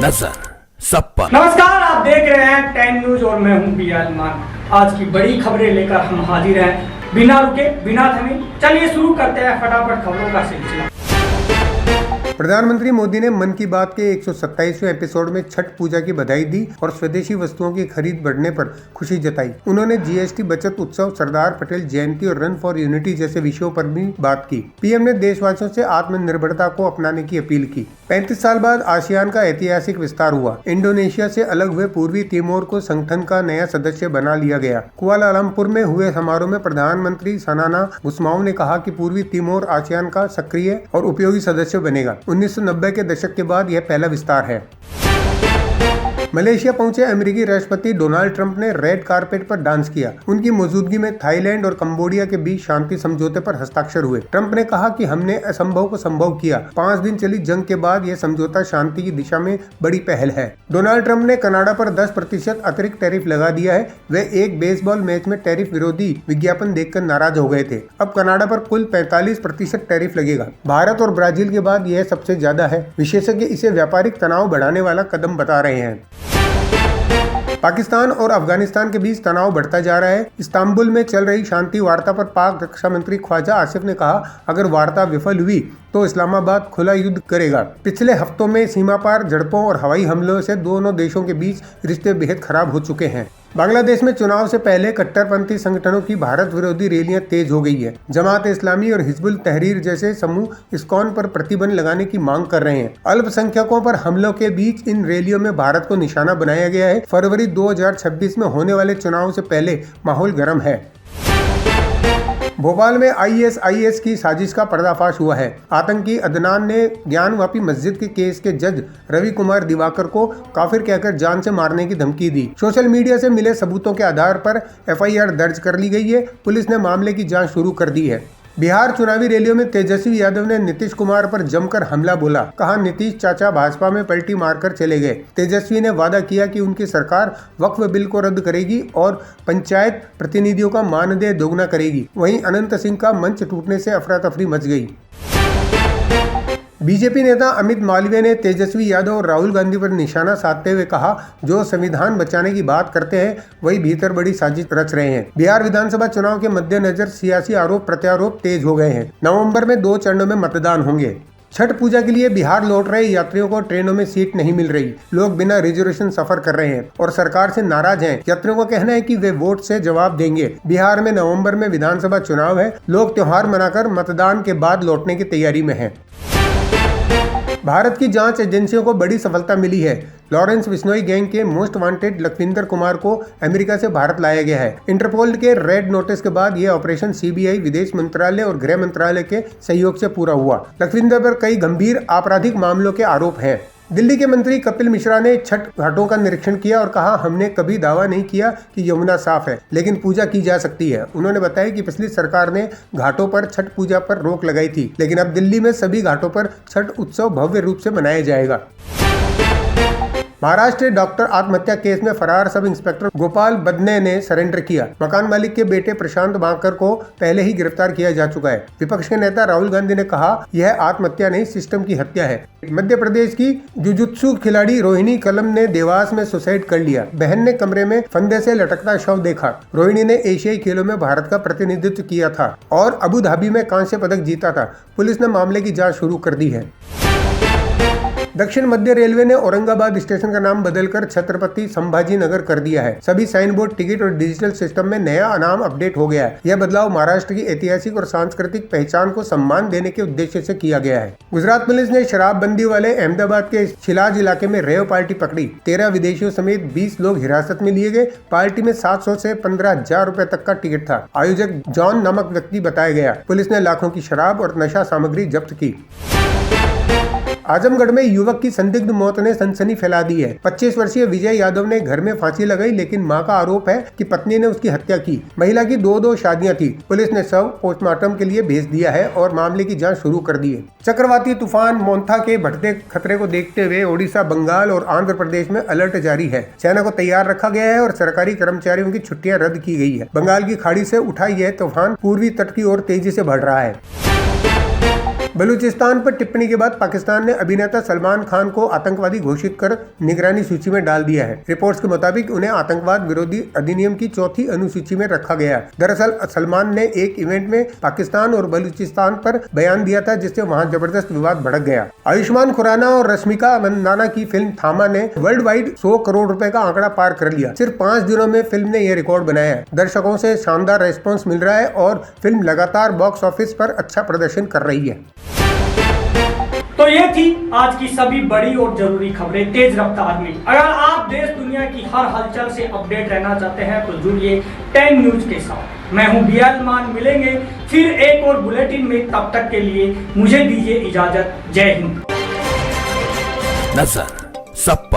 नजर सब पर। नमस्कार, आप देख रहे हैं 10 न्यूज और मैं हूं बियालमान। आज की बड़ी खबरें लेकर हम हाजिर हैं, बिना रुके बिना थमे। चलिए शुरू करते हैं फटाफट खबरों का सिलसिला। प्रधानमंत्री मोदी ने मन की बात के 127वें एपिसोड में छठ पूजा की बधाई दी और स्वदेशी वस्तुओं की खरीद बढ़ने पर खुशी जताई। उन्होंने जीएसटी बचत उत्सव, सरदार पटेल जयंती और रन फॉर यूनिटी जैसे विषयों पर भी बात की। पीएम ने देशवासियों से आत्मनिर्भरता को अपनाने की अपील की। 35 साल बाद आसियान का ऐतिहासिक विस्तार हुआ। इंडोनेशिया से अलग हुए पूर्वी तिमोर को संगठन का नया सदस्य बना लिया गया। कुआलालंपुर में हुए समारोह में प्रधानमंत्री सनाना गुस्माओ ने कहा कि पूर्वी तिमोर आसियान का सक्रिय और उपयोगी सदस्य बनेगा। 1990 के दशक के बाद यह पहला विस्तार है। मलेशिया पहुंचे अमेरिकी राष्ट्रपति डोनाल्ड ट्रंप ने रेड कारपेट पर डांस किया। उनकी मौजूदगी में थाईलैंड और कंबोडिया के बीच शांति समझौते पर हस्ताक्षर हुए। ट्रंप ने कहा कि हमने असंभव को संभव किया। 5 दिन चली जंग के बाद यह समझौता शांति की दिशा में बड़ी पहल है। डोनाल्ड ट्रंप ने कनाडा पर 10% अतिरिक्त टैरिफ लगा दिया है। वे एक बेसबॉल मैच में टैरिफ विरोधी विज्ञापन देखकर नाराज हो गए थे। अब कनाडा पर कुल 45% टैरिफ लगेगा। भारत और ब्राजील के बाद यह सबसे ज्यादा है। विशेषज्ञ इसे व्यापारिक तनाव बढ़ाने वाला कदम बता रहे हैं। पाकिस्तान और अफगानिस्तान के बीच तनाव बढ़ता जा रहा है। इस्तांबुल में चल रही शांति वार्ता पर पाक रक्षा मंत्री ख्वाजा आसिफ ने कहा, अगर वार्ता विफल हुई तो इस्लामाबाद खुला युद्ध करेगा। पिछले हफ्तों में सीमा पार झड़पों और हवाई हमलों से दोनों देशों के बीच रिश्ते बेहद खराब हो चुके हैं। बांग्लादेश में चुनाव से पहले कट्टरपंथी संगठनों की भारत विरोधी रैलियां तेज हो गई है। जमात इस्लामी और हिजबुल तहरीर जैसे समूह इस्कॉन पर प्रतिबंध लगाने की मांग कर रहे हैं। अल्पसंख्यकों पर हमलों के बीच इन रैलियों में भारत को निशाना बनाया गया है। फरवरी 2026 में होने वाले चुनाव से पहले माहौल गर्म है। भोपाल में आईएसआईएस की साजिश का पर्दाफाश हुआ है। आतंकी अदनान ने ज्ञानवापी मस्जिद के केस के जज रवि कुमार दिवाकर को काफिर कहकर जान से मारने की धमकी दी। सोशल मीडिया से मिले सबूतों के आधार पर एफआईआर दर्ज कर ली गई है। पुलिस ने मामले की जांच शुरू कर दी है। बिहार चुनावी रैलियों में तेजस्वी यादव ने नीतीश कुमार पर जमकर हमला बोला। कहा, नीतीश चाचा भाजपा में पलटी मारकर चले गए। तेजस्वी ने वादा किया कि उनकी सरकार वक्फ बिल को रद्द करेगी और पंचायत प्रतिनिधियों का मानदेय दोगुना करेगी। वहीं अनंत सिंह का मंच टूटने से अफरा तफरी मच गई। बीजेपी नेता अमित मालवीय ने तेजस्वी यादव और राहुल गांधी पर निशाना साधते हुए कहा, जो संविधान बचाने की बात करते हैं वही भीतर बड़ी साजिश रच रहे हैं। बिहार विधानसभा चुनाव के मद्देनजर सियासी आरोप प्रत्यारोप तेज हो गए हैं। नवंबर में 2 चरणों में मतदान होंगे। छठ पूजा के लिए बिहार लौट रहे यात्रियों को ट्रेनों में सीट नहीं मिल रही। लोग बिना रिजर्वेशन सफर कर रहे हैं और सरकार से नाराज हैं। यात्रियों का कहना है कि वे वोट से जवाब देंगे। बिहार में नवंबर में विधानसभा चुनाव है। लोग त्योहार मनाकर मतदान के बाद लौटने की तैयारी में हैं। भारत की जांच एजेंसियों को बड़ी सफलता मिली है। लॉरेंस बिश्नोई गैंग के मोस्ट वांटेड लखविंदर कुमार को अमेरिका से भारत लाया गया है। इंटरपोल के रेड नोटिस के बाद यह ऑपरेशन सीबीआई, विदेश मंत्रालय और गृह मंत्रालय के सहयोग से पूरा हुआ। लखविंदर पर कई गंभीर आपराधिक मामलों के आरोप हैं। दिल्ली के मंत्री कपिल मिश्रा ने छठ घाटों का निरीक्षण किया और कहा, हमने कभी दावा नहीं किया कि यमुना साफ है, लेकिन पूजा की जा सकती है। उन्होंने बताया कि पिछली सरकार ने घाटों पर छठ पूजा पर रोक लगाई थी, लेकिन अब दिल्ली में सभी घाटों पर छठ उत्सव भव्य रूप से मनाया जाएगा। महाराष्ट्र डॉक्टर आत्महत्या केस में फरार सब इंस्पेक्टर गोपाल बदने ने सरेंडर किया। मकान मालिक के बेटे प्रशांत बांकर को पहले ही गिरफ्तार किया जा चुका है। विपक्ष के नेता राहुल गांधी ने कहा, यह आत्महत्या नहीं, सिस्टम की हत्या है। मध्य प्रदेश की जुजुत्सु खिलाड़ी रोहिणी कलम ने देवास में सुसाइड कर लिया। बहन ने कमरे में फंदे से लटकता शव देखा। रोहिणी ने एशियाई खेलों में भारत का प्रतिनिधित्व किया था और अबू धाबी में कांस्य पदक जीता था। पुलिस ने मामले की जाँच शुरू कर दी है। दक्षिण मध्य रेलवे ने औरंगाबाद स्टेशन का नाम बदलकर छत्रपति संभाजी नगर कर दिया है। सभी साइन बोर्ड, टिकट और डिजिटल सिस्टम में नया नाम अपडेट हो गया है। यह बदलाव महाराष्ट्र की ऐतिहासिक और सांस्कृतिक पहचान को सम्मान देने के उद्देश्य से किया गया है। गुजरात पुलिस ने शराबबंदी वाले अहमदाबाद के शिलाज इलाके में रेव पार्टी पकड़ी। 13 विदेशियों समेत 20 लोग हिरासत में लिए गए। पार्टी में 700 से 15,000 रुपए तक का टिकट था। आयोजक जॉन नामक व्यक्ति बताया गया। पुलिस ने लाखों की शराब और नशा सामग्री जब्त की। आजमगढ़ में युवक की संदिग्ध मौत ने सनसनी फैला दी है। 25 वर्षीय विजय यादव ने घर में फांसी लगाई, लेकिन मां का आरोप है कि पत्नी ने उसकी हत्या की। महिला की 2 शादियां थी। पुलिस ने शव पोस्टमार्टम के लिए भेज दिया है और मामले की जांच शुरू कर दी है। चक्रवाती तूफान मोन्था के बढ़ते खतरे को देखते हुए ओडिशा, बंगाल और आंध्र प्रदेश में अलर्ट जारी है। सेना को तैयार रखा गया है और सरकारी कर्मचारियों की छुट्टियां रद्द की गई है। बंगाल की खाड़ी से उठा यह तूफान पूर्वी तट की ओर तेजी से बढ़ रहा है। बलूचिस्तान पर टिप्पणी के बाद पाकिस्तान ने अभिनेता सलमान खान को आतंकवादी घोषित कर निगरानी सूची में डाल दिया है। रिपोर्ट्स के मुताबिक उन्हें आतंकवाद विरोधी अधिनियम की 4थी अनुसूची में रखा गया है। दरअसल सलमान ने एक इवेंट में पाकिस्तान और बलूचिस्तान पर बयान दिया था, जिससे वहां जबरदस्त विवाद भड़क गया। आयुष्मान खुराना और रश्मिका मंदाना की फिल्म थामा ने वर्ल्ड वाइड 100 करोड़ रुपए का आंकड़ा पार कर लिया। सिर्फ 5 दिनों में फिल्म ने यह रिकॉर्ड बनाया है। दर्शकों से शानदार रेस्पॉन्स मिल रहा है और फिल्म लगातार बॉक्स ऑफिस पर अच्छा प्रदर्शन कर रही है। तो ये थी आज की सभी बड़ी और जरूरी खबरें तेज रफ्तार में। अगर आप देश दुनिया की हर हलचल से अपडेट रहना चाहते हैं तो जुड़िए 10 न्यूज के साथ। मैं हूं बियाल मान, मिलेंगे फिर एक और बुलेटिन में। तब तक के लिए मुझे दीजिए इजाजत। जय हिंद। नजर सब